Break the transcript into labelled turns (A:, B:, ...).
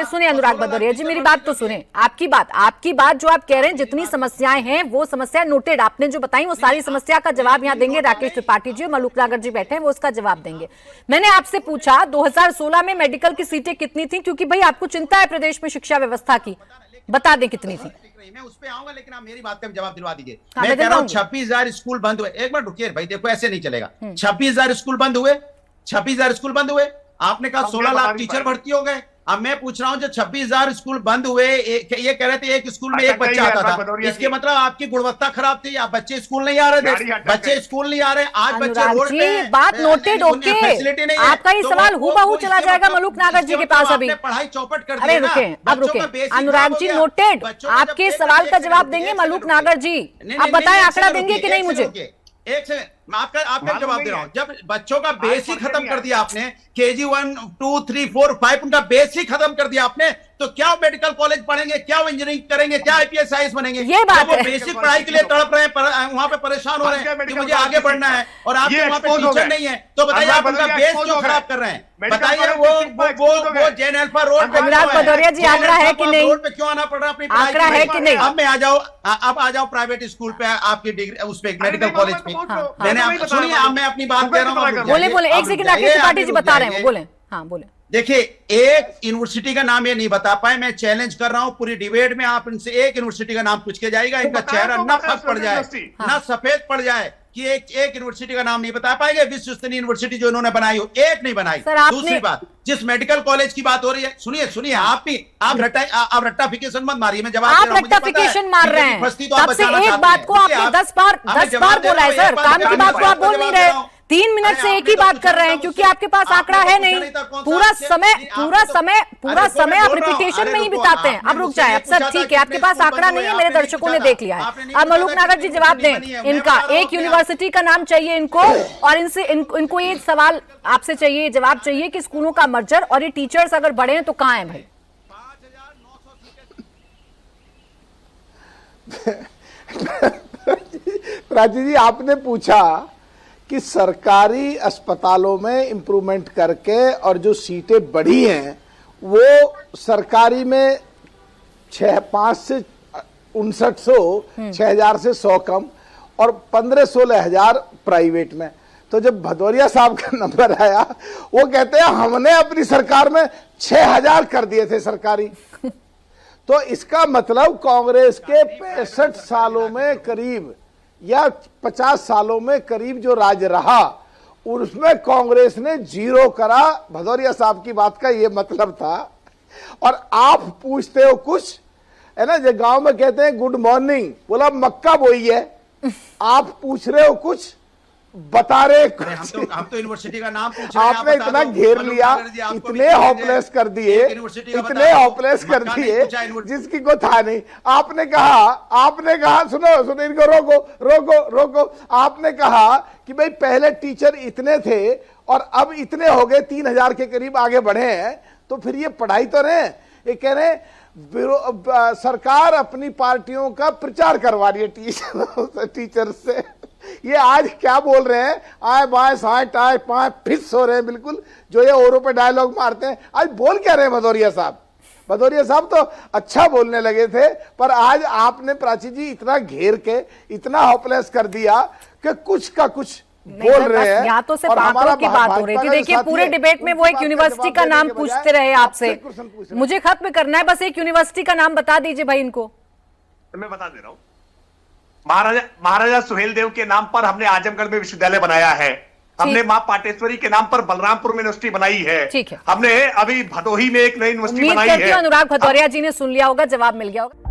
A: सुने अनुराग भदौरिया जी, मेरी बात तो सुने। आपकी बात जो आप कह रहे हैं, जितनी समस्याएं हैं वो समस्या नोटेड आपने जो बताई, वो सारी समस्या का जवाब यहाँ देंगे राकेश त्रिपाठी जी, मलूक नागर जी बैठे हैं, वो उसका जवाब देंगे। मैंने आपसे पूछा 2016 में मेडिकल की सीटें कितनी थी, क्योंकि भाई आपको चिंता है प्रदेश में शिक्षा व्यवस्था की, बता दें कितनी थी।
B: मैं उस पे आऊंगा, लेकिन आप मेरी बात का जवाब दिलवा दीजिए। मैं कह रहा हूँ 26,000 स्कूल बंद हुए। एक मिनट रुकिए भाई, देखो ऐसे नहीं चलेगा। 26,000 स्कूल बंद हुए, 26,000 स्कूल बंद हुए। आपने कहा 16 लाख टीचर भर्ती हो गए। अब मैं पूछ रहा हूं, जो 26,000 स्कूल बंद हुए, ये कह रहे थे एक स्कूल में एक बच्चा आता था, इसके मतलब आपकी गुणवत्ता खराब थी, आप बच्चे स्कूल नहीं आ रहे थे, बच्चे स्कूल नहीं आ रहे। आज बच्चे रोड पे हैं,
A: बात नोटेड, ओके,
B: फैसिलिटी नहीं है।
A: आपका ये सवाल हूबहू चला जाएगा मलूक नागर जी के पास अभी।
B: पढ़ाई चौपट कर दी।
A: अरे रुके, अब रुके अनुराग जी, नोटेड, आपके सवाल का जवाब देंगे मलूक नागर जी। आप बताएं, आंकड़ा देंगे कि नहीं मुझे?
B: एक से मैं आपका जवाब दे रहा हूं। जब बच्चों का बेस ही खत्म कर दिया आपने, KG 1, 2, 3, 4, 5 उनका बेस ही खत्म कर दिया आपने, तो क्या मेडिकल कॉलेज पढ़ेंगे, क्या इंजीनियरिंग करेंगे, क्या IPS IAS बनेंगे?
A: ये बात
B: है। बेसिक पढ़ाई के लिए तड़प रहे हैं, वहां पे परेशान हो रहे हैं कि मुझे आगे बढ़ना है, और आपके वहां पे टीचर नहीं है, तो बताइए आप उनका बेस क्यों खराब कर रहे हैं? बताइए वो जैन अल्फा रोड पे
A: अनुराग भदौरिया जी, आंकड़ा है कि नहीं?
B: रोड पे क्यों आना पड़ रहा है अपनी पढ़ाई?
A: आंकड़ा है कि नहीं?
B: अब मैं आ जाओ प्राइवेट स्कूल पे, आपकी डिग्री उस पे मेडिकल कॉलेज पे। मैंने सुनिए, मैं अपनी बात कह रहा हूँ।
A: बोले एक सेकंड, राकेश त्रिपाठी जी बता रहे हैं, बोले। हाँ बोले।
B: देखिए, एक यूनिवर्सिटी का नाम ये नहीं बता पाए, मैं चैलेंज कर रहा हूं पूरी डिबेट में, आप इनसे एक यूनिवर्सिटी का नाम पूछ के जाएगा, इनका चेहरा ना फक पड़ जाए, ना सफेद पड़ जाए कि एक यूनिवर्सिटी का नाम नहीं बता पाएंगे। विश्व स्तरीय यूनिवर्सिटी जो इन्होंने बनाई हो, एक नहीं बनाई। दूसरी बात, जिस मेडिकल कॉलेज की बात हो रही है, सुनिए आप रट्टाफिकेशन मत मारिए, मैं जवाब दे रहा हूं।
A: आप रट्टाफिकेशन मार रहे हैं, तब से एक बात को आपने 10 बार बोला है सर, काम की बात को आप बोल नहीं रहे। 3 मिनट से एक ही बात कर रहे हैं, क्योंकि आपके पास आंकड़ा है नहीं। पूरा समय आप रिपीटेशन में ही बिताते हैं। अब रुक जाए, अब सर ठीक है, आपके पास आंकड़ा नहीं है, मेरे दर्शकों ने देख लिया है। अब मलूक नागर जी जवाब दें, इनका एक यूनिवर्सिटी का नाम चाहिए इनको, और इनको ये सवाल आपसे चाहिए, जवाब चाहिए कि स्कूलों का मर्जर और ये टीचर्स अगर बढ़े हैं तो कहाँ है भाई?
C: प्राची जी, आपने पूछा कि सरकारी अस्पतालों में इंप्रूवमेंट करके और जो सीटें बढ़ी हैं वो सरकारी में 5 से 5900, 6000 से 100 कम, और 15-16 हजार प्राइवेट में। तो जब भदौरिया साहब का नंबर आया, वो कहते हैं हमने अपनी सरकार में 6000 कर दिए थे सरकारी। तो इसका मतलब कांग्रेस के 65 सालों में करीब या 50 सालों में करीब जो राज रहा, उसमें कांग्रेस ने 0 करा। भदौरिया साहब की बात का ये मतलब था। और आप पूछते हो कुछ, है ना, जो गांव में कहते हैं गुड मॉर्निंग, बोला मक्का बोई है। आप पूछ रहे हो कुछ, बता रहे
B: हम तो यूनिवर्सिटी का नाम पूछ रहे हैं।
C: आपने इतना घेर लिया, इतने होपलेस कर दिए, इतने होपलेस कर दिए जिसकी को था नहीं। आपने कहा सुनो इनको रोको। आपने कहा कि भाई पहले टीचर इतने थे और अब इतने हो गए, 3000 के करीब आगे बढ़े हैं, तो फिर ये पढ़ाई तो रहे। ये कह रहे सरकार अपनी पार्टियों का प्रचार करवा रही है टीचर से। ये आज क्या बोल रहे हैं, आए बाएं साए टाए पाए फिस हो रहे हैं, बिल्कुल जो ये औरों पे डायलॉग मारते हैं। आज बोल क्या रहे हैं भदौरिया साहब तो अच्छा बोलने लगे थे, पर आज आपने प्राची जी इतना घेर के इतना होपलेस कर दिया कि कुछ का कुछ बोल रहे हैं।
A: यहाँ तो सिर्फ आंकड़ों की बात हो रही थी। देखिए, पूरे डिबेट में वो एक यूनिवर्सिटी का नाम पूछते रहे आपसे। मुझे खत्म करना है, बस एक यूनिवर्सिटी का नाम बता दीजिए भाई इनको।
D: मैं बता दे रहा हूँ, महाराजा सुहेलदेव के नाम पर हमने आजमगढ़ में विश्वविद्यालय बनाया है। हमने मां पाटेश्वरी के नाम पर बलरामपुर में यूनिवर्सिटी बनाई है।
A: ठीक है,
D: हमने अभी भदोही में एक नई यूनिवर्सिटी बनाई है।
A: अनुराग भदौरिया जी ने सुन लिया होगा, जवाब मिल गया होगा।